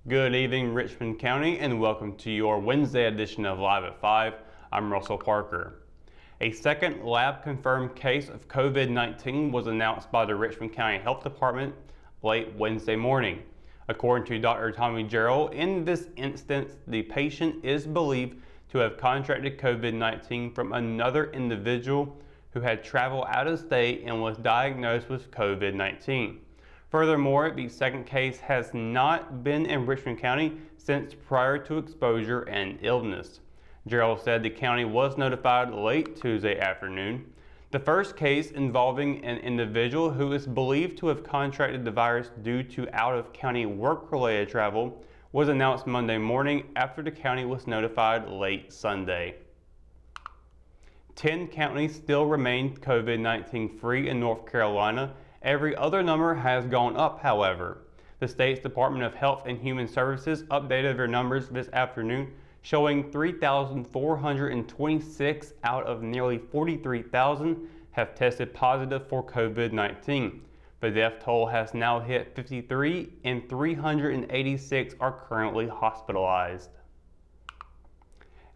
Good evening, Richmond County, and welcome to your Wednesday edition of Live at 5. I'm Russell Parker. A second lab-confirmed case of COVID-19 was announced by the Richmond County Health Department late Wednesday morning. According to Dr. Tommy Gerald, in this instance, the patient is believed to have contracted COVID-19 from another individual who had traveled out of state and was diagnosed with COVID-19. Furthermore, the second case has not been in Richmond County since prior to exposure and illness. Gerald said the county was notified late Tuesday afternoon. The first case, involving an individual who is believed to have contracted the virus due to out-of-county work-related travel, was announced Monday morning after the county was notified late Sunday. 10 counties still remain COVID-19 free in North Carolina. Every other number has gone up, however. The state's Department of Health and Human Services updated their numbers this afternoon, showing 3,426 out of nearly 43,000 have tested positive for COVID-19. The death toll has now hit 53 and 386 are currently hospitalized.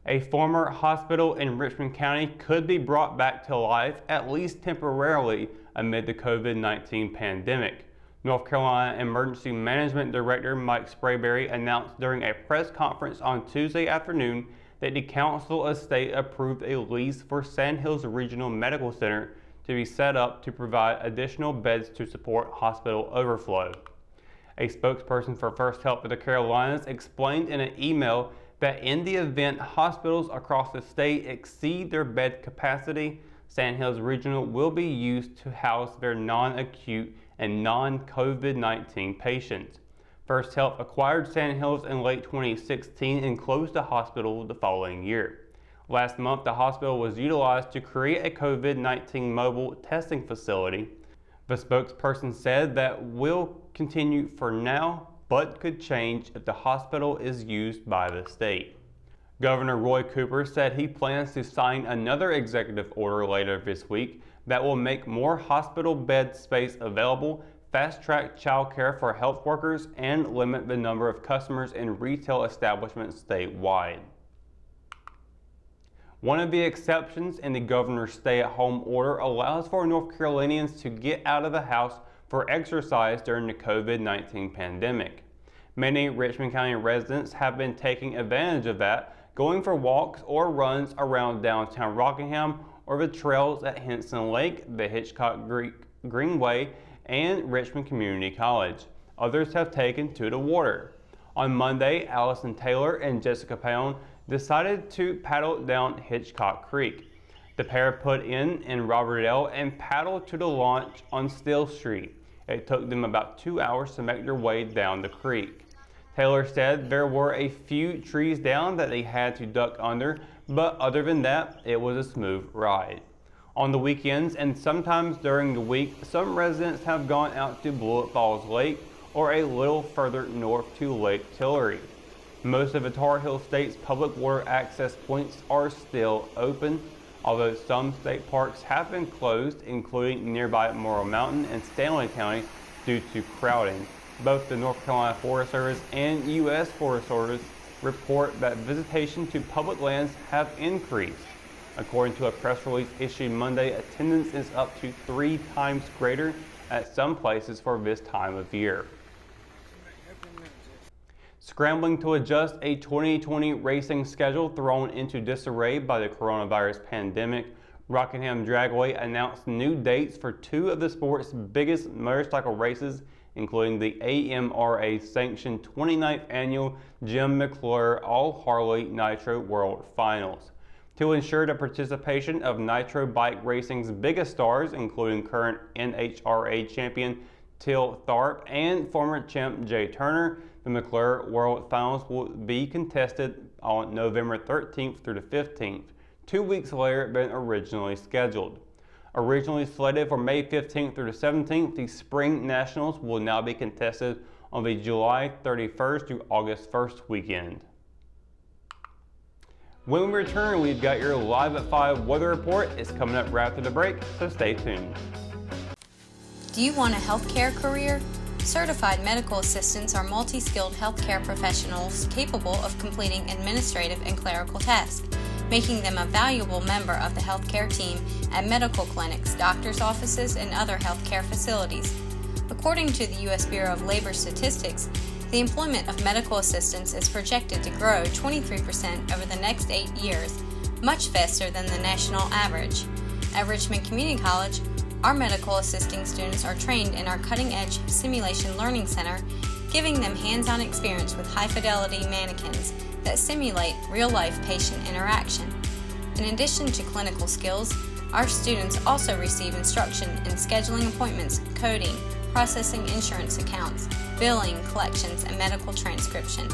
A former hospital in Richmond County could be brought back to life, at least temporarily, amid the COVID-19 pandemic. North Carolina Emergency Management Director Mike Sprayberry announced during a press conference on Tuesday afternoon that the Council of State approved a lease for Sandhills Regional Medical Center to be set up to provide additional beds to support hospital overflow. A spokesperson for First Health of the Carolinas explained in an email that in the event hospitals across the state exceed their bed capacity, Sandhills Regional will be used to house their non-acute and non-COVID-19 patients. First Health acquired Sandhills in late 2016 and closed the hospital the following year. Last month, the hospital was utilized to create a COVID-19 mobile testing facility. The spokesperson said that will continue for now, but could change if the hospital is used by the state. Governor Roy Cooper said he plans to sign another executive order later this week that will make more hospital bed space available, fast-track child care for health workers, and limit the number of customers in retail establishments statewide. One of the exceptions in the governor's stay-at-home order allows for North Carolinians to get out of the house for exercise during the COVID-19 pandemic. Many Richmond County residents have been taking advantage of that, going for walks or runs around downtown Rockingham or the trails at Henson Lake, the Hitchcock Greenway, and Richmond Community College. Others have taken to the water. On Monday, Allison Taylor and Jessica Pound decided to paddle down Hitchcock Creek. The pair put in Robertdale and paddled to the launch on Still Street. It took them about 2 hours to make their way down the creek. Taylor said there were a few trees down that they had to duck under, but other than that, it was a smooth ride. On the weekends and sometimes during the week, some residents have gone out to Bullet Falls Lake or a little further north to Lake Tillery. Most of the Tar Heel State's public water access points are still open, although some state parks have been closed, including nearby Morrow Mountain and Stanley County, due to crowding. Both the North Carolina Forest Service and U.S. Forest Service report that visitation to public lands have increased. According to a press release issued Monday, attendance is up to 3 times greater at some places for this time of year. Scrambling to adjust a 2020 racing schedule thrown into disarray by the coronavirus pandemic, Rockingham Dragway announced new dates for 2 of the sport's biggest motorcycle races, including the AMRA-sanctioned 29th Annual Jim McClure All-Harley Nitro World Finals. To ensure the participation of Nitro bike racing's biggest stars, including current NHRA champion Till Tharp and former champ Jay Turner, the McClure World Finals will be contested on November 13th through the 15th, 2 weeks later than originally scheduled. Originally slated for May 15th through the 17th, the Spring Nationals will now be contested on the July 31st through August 1st weekend. When we return, we've got your Live at 5 weather report. It's coming up right after the break, so stay tuned. Do you want a healthcare career? Certified medical assistants are multi-skilled healthcare professionals capable of completing administrative and clerical tasks, making them a valuable member of the healthcare team at medical clinics, doctors' offices, and other healthcare facilities. According to the U.S. Bureau of Labor Statistics, the employment of medical assistants is projected to grow 23% over the next 8 years, much faster than the national average. At Richmond Community College, our medical assisting students are trained in our cutting-edge Simulation Learning Center, giving them hands-on experience with high-fidelity mannequins that simulate real-life patient interaction. In addition to clinical skills, our students also receive instruction in scheduling appointments, coding, processing insurance accounts, billing, collections, and medical transcription.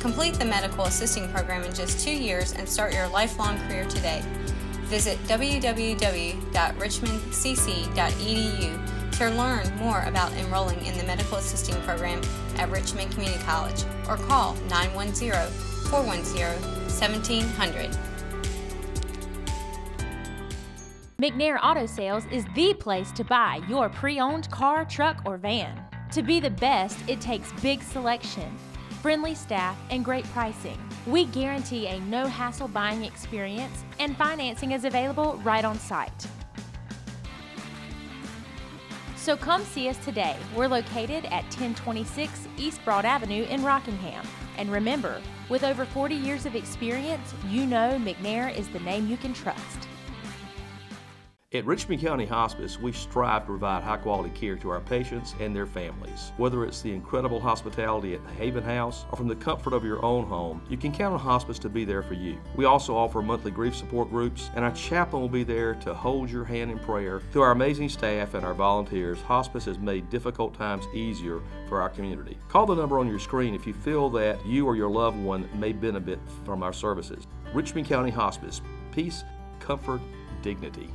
Complete the medical assisting program in just 2 years and start your lifelong career today. Visit www.richmondcc.edu to learn more about enrolling in the medical assisting program at Richmond Community College or call 910-410-1700. McNair Auto Sales is the place to buy your pre-owned car, truck, or van. To be the best, it takes big selection, friendly staff, and great pricing. We guarantee a no-hassle buying experience, and financing is available right on site. So come see us today. We're located at 1026 East Broad Avenue in Rockingham. And remember, with over 40 years of experience, you know McNair is the name you can trust. At Richmond County Hospice, we strive to provide high-quality care to our patients and their families. Whether it's the incredible hospitality at the Haven House or from the comfort of your own home, you can count on Hospice to be there for you. We also offer monthly grief support groups, and our chaplain will be there to hold your hand in prayer. Through our amazing staff and our volunteers, Hospice has made difficult times easier for our community. Call the number on your screen if you feel that you or your loved one may benefit from our services. Richmond County Hospice. Peace, comfort, dignity.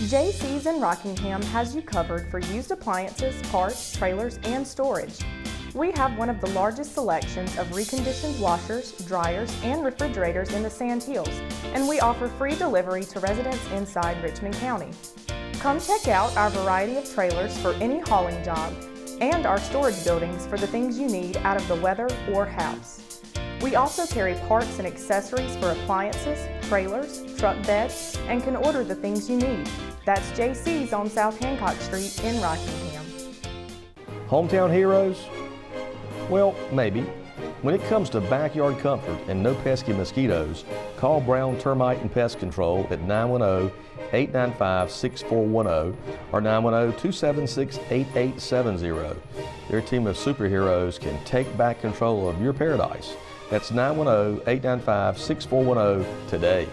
JC's in Rockingham has you covered for used appliances, parts, trailers, and storage. We have one of the largest selections of reconditioned washers, dryers, and refrigerators in the Sand Hills, and we offer free delivery to residents inside Richmond County. Come check out our variety of trailers for any hauling job and our storage buildings for the things you need out of the weather or house. We also carry parts and accessories for appliances, trailers, truck beds, and can order the things you need. That's JC's on South Hancock Street in Rockingham. Hometown heroes? Well, maybe. When it comes to backyard comfort and no pesky mosquitoes, call Brown Termite and Pest Control at 910-895-6410 or 910-276-8870. Their team of superheroes can take back control of your paradise. That's 910-895-6410 today.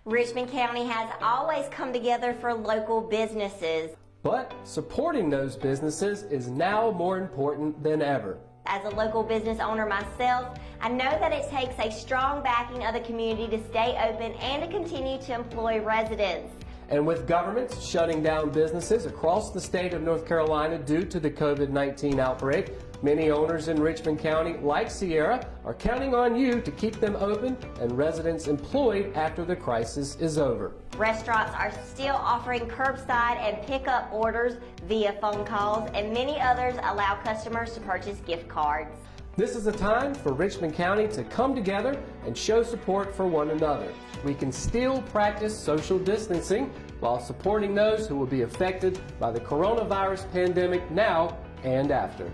Richmond County has always come together for local businesses. But supporting those businesses is now more important than ever. As a local business owner myself, I know that it takes a strong backing of the community to stay open and to continue to employ residents. And with governments shutting down businesses across the state of North Carolina due to the COVID-19 outbreak, many owners in Richmond County, like Sierra, are counting on you to keep them open and residents employed after the crisis is over. Restaurants are still offering curbside and pickup orders via phone calls, and many others allow customers to purchase gift cards. This is a time for Richmond County to come together and show support for one another. We can still practice social distancing while supporting those who will be affected by the coronavirus pandemic now and after.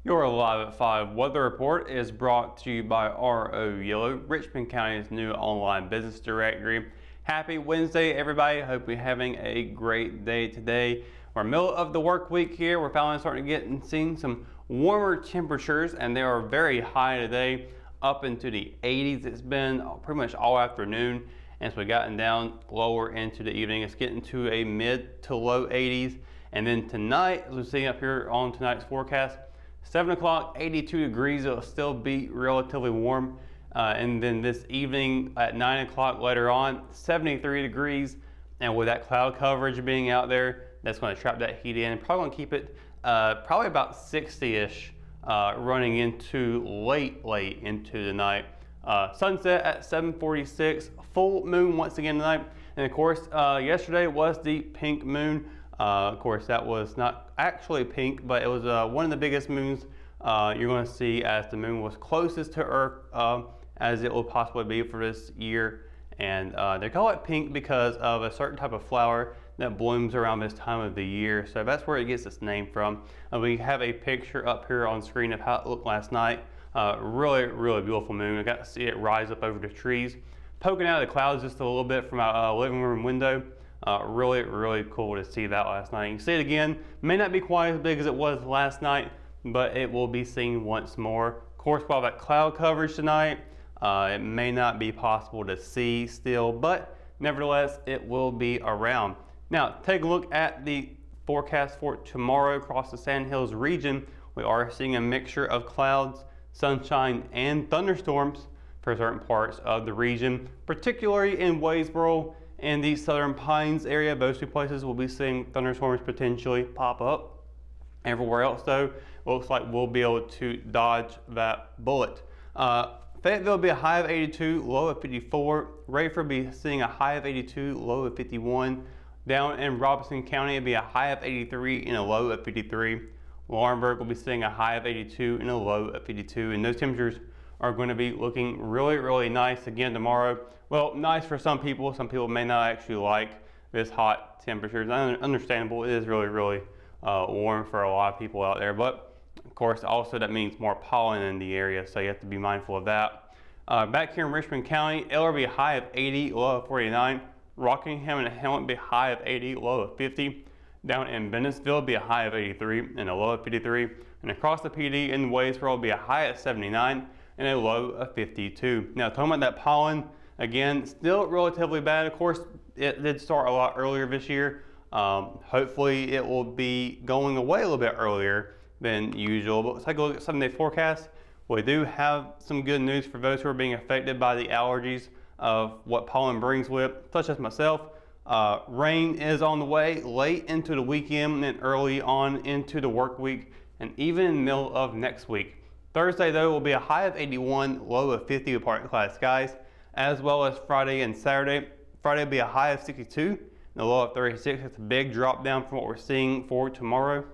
Your Live at 5 weather report is brought to you by RO Yellow, Richmond County's new online business directory. Happy Wednesday, everybody. Hope you're having a great day today. We're in the middle of the work week here. We're finally starting to get and seeing some warmer temperatures, and they are very high today, up into the 80s. It's been pretty much all afternoon, and so we've gotten down lower into the evening. It's getting to a mid to low 80s, and then tonight, as we're seeing up here on tonight's forecast, 7 o'clock, 82 degrees. It'll still be relatively warm. And then this evening at 9 o'clock later on, 73 degrees. And with that cloud coverage being out there, that's going to trap that heat in. Probably going to keep it probably about 60-ish running into late into the night. Sunset at 7:46. Full moon once again tonight. And of course, yesterday was the pink moon. Of course, that was not actually pink, but it was one of the biggest moons you're going to see, as the moon was closest to Earth as it will possibly be for this year. And they call it pink because of a certain type of flower that blooms around this time of the year. So that's where it gets its name from. We have a picture up here on screen of how it looked last night. Really, really beautiful moon. I got to see it rise up over the trees, poking out of the clouds just a little bit from our living room window. Really, really cool to see that last night. You can see it again. May not be quite as big as it was last night, but it will be seen once more. Of course, while that cloud coverage tonight, it may not be possible to see still, but nevertheless, it will be around. Now, take a look at the forecast for tomorrow across the Sand Hills region. We are seeing a mixture of clouds, sunshine, and thunderstorms for certain parts of the region, particularly in Waysboro and the Southern Pines area. Those two places will be seeing thunderstorms potentially pop up. Everywhere else, though, looks like we'll be able to dodge that bullet. Fayetteville will be a high of 82, low of 54. Rayford will be seeing a high of 82, low of 51. Down in Robeson County, it'll be a high of 83 and a low of 53. Laurinburg will be seeing a high of 82 and a low of 52. And those temperatures are going to be looking really, really nice again tomorrow. Well, nice for some people. Some people may not actually like this hot temperatures. Understandable. It is really, really warm for a lot of people out there. But of course, also that means more pollen in the area, so you have to be mindful of that. Back here in Richmond County, Eller will be a high of 80, low of 49. Rockingham and Hamlet will be a high of 80, low of 50. Down in Bennettsville will be a high of 83 and a low of 53. And across the PD in Waysboro will be a high of 79 and a low of 52. Now, talking about that pollen, again, still relatively bad. Of course, it did start a lot earlier this year. Hopefully, it will be going away a little bit earlier than usual. But let's take a look at 7-day forecast. We do have some good news for those who are being affected by the allergies of what pollen brings with, such as myself. Rain is on the way late into the weekend and early on into the work week, and even in the middle of next week. Thursday, though, will be a high of 81, low of 50 with partly clouded skies, as well as Friday and Saturday. Friday will be a high of 62 and a low of 36. It's a big drop down from what we're seeing for tomorrow.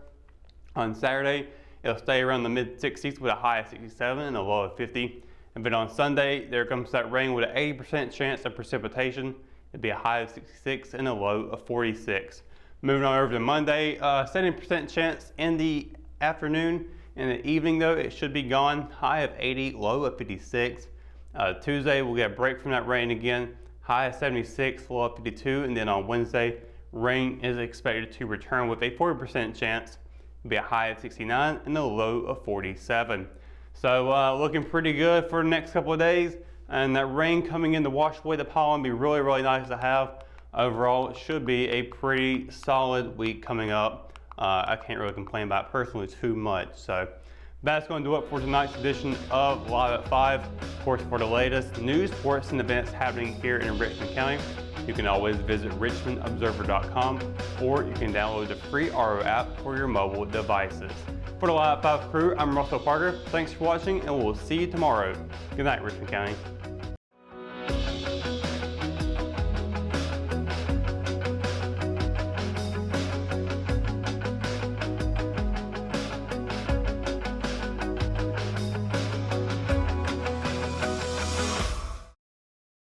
On Saturday, it'll stay around the mid-60s with a high of 67 and a low of 50. And then on Sunday, there comes that rain with an 80% chance of precipitation. It'd be a high of 66 and a low of 46. Moving on over to Monday, 70% chance in the afternoon. In the evening, though, it should be gone. High of 80, low of 56. Tuesday, we'll get a break from that rain again. High of 76, low of 52. And then on Wednesday, rain is expected to return with a 40% chance. Be a high of 69 and a low of 47. So looking pretty good for the next couple of days. And that rain coming in to wash away the pollen be really, really nice to have. Overall, it should be a pretty solid week coming up. I can't really complain about it personally too much. So that's going to do it for tonight's edition of Live at 5. Of course, for the latest news, sports, and events happening here in Richmond County, you can always visit richmondobserver.com, or you can download the free RO app for your mobile devices. For the Live at 5 crew, I'm Russell Parker. Thanks for watching, and we'll see you tomorrow. Good night, Richmond County.